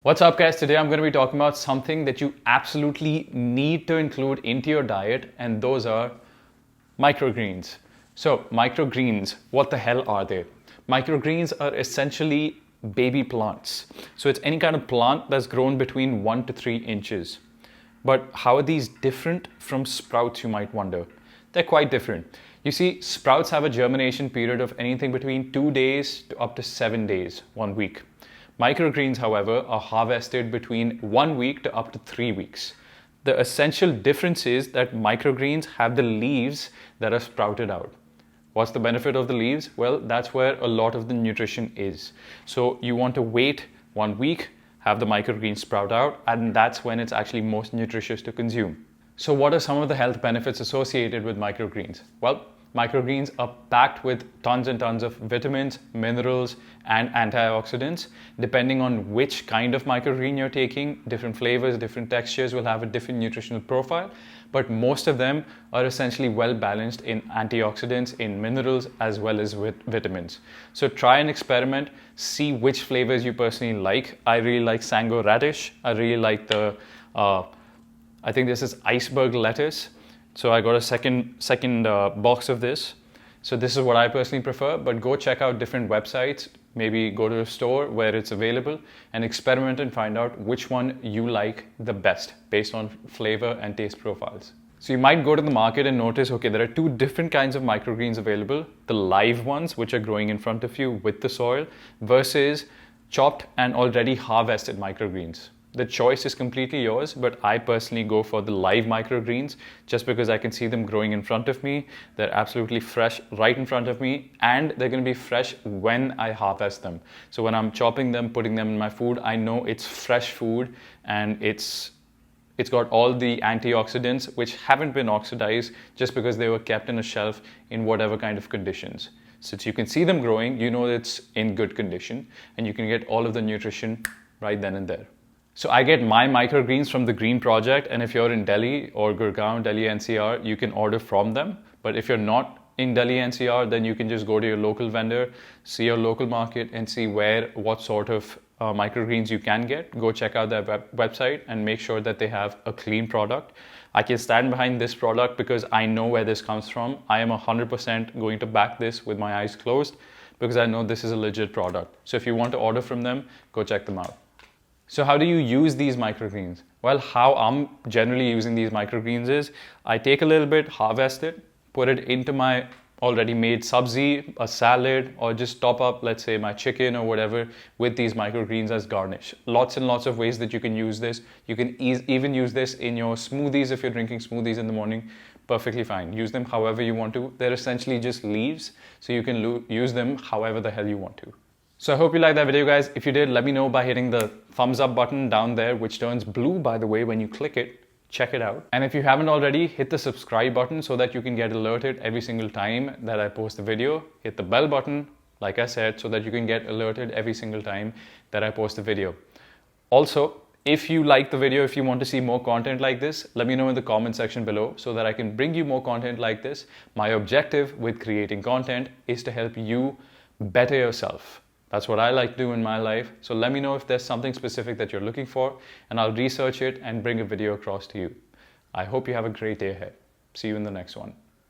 What's up, guys? Today I'm going to be talking about something that you absolutely need to include into your diet, and those are microgreens. So, microgreens, what the hell are they? Microgreens are essentially baby plants. So, it's any kind of plant that's grown between 1 to 3 inches. But how are these different from sprouts, you might wonder? They're quite different. You see, sprouts have a germination period of anything between 2 days to up to 7 days, 1 week. Microgreens, however, are harvested between 1 week to up to 3 weeks. The essential difference is that microgreens have the leaves that are sprouted out. What's the benefit of the leaves? Well, that's where a lot of the nutrition is. So you want to wait 1 week, have the microgreens sprout out, and that's when it's actually most nutritious to consume. So what are some of the health benefits associated with microgreens? Well, microgreens are packed with tons and tons of vitamins, minerals, and antioxidants. Depending on which kind of microgreen you're taking, different flavors, different textures will have a different nutritional profile, but most of them are essentially well balanced in antioxidants, in minerals, as well as with vitamins. So try and experiment, see which flavors you personally like. I really like Sango radish. I really like the I think this is iceberg lettuce. So I got a second box of this. So this is what I personally prefer, but go check out different websites. Maybe go to a store where it's available and experiment and find out which one you like the best based on flavor and taste profiles. So you might go to the market and notice, okay, there are two different kinds of microgreens available. The live ones, which are growing in front of you with the soil, versus chopped and already harvested microgreens. The choice is completely yours, but I personally go for the live microgreens just because I can see them growing in front of me. They're absolutely fresh right in front of me, and they're going to be fresh when I harvest them. So when I'm chopping them, putting them in my food, I know it's fresh food and it's got all the antioxidants which haven't been oxidized just because they were kept in a shelf in whatever kind of conditions. Since you can see them growing, you know it's in good condition and you can get all of the nutrition right then and there. So I get my microgreens from the Green Project, and if you're in Delhi or Gurgaon, Delhi NCR, you can order from them. But if you're not in Delhi NCR, then you can just go to your local vendor, see your local market, and see what sort of microgreens you can get. Go check out their website and make sure that they have a clean product. I can stand behind this product because I know where this comes from. I am 100% going to back this with my eyes closed because I know this is a legit product. So if you want to order from them, go check them out. So how do you use these microgreens? Well, how I'm generally using these microgreens is I take a little bit, harvest it, put it into my already made sabzi, a salad, or just top up, let's say, my chicken or whatever with these microgreens as garnish. Lots and lots of ways that you can use this. You can even use this in your smoothies if you're drinking smoothies in the morning. Perfectly fine. Use them however you want to. They're essentially just leaves, so you can use them however the hell you want to. So I hope you liked that video, guys. If you did, let me know by hitting the thumbs up button down there, which turns blue, by the way, when you click it. Check it out. And if you haven't already, hit the subscribe button so that you can get alerted every single time that I post a video. Hit the bell button, like I said, so that you can get alerted every single time that I post a video. Also, if you like the video, if you want to see more content like this, let me know in the comment section below so that I can bring you more content like this. My objective with creating content is to help you better yourself. That's what I like to do in my life. So let me know if there's something specific that you're looking for, and I'll research it and bring a video across to you. I hope you have a great day ahead. See you in the next one.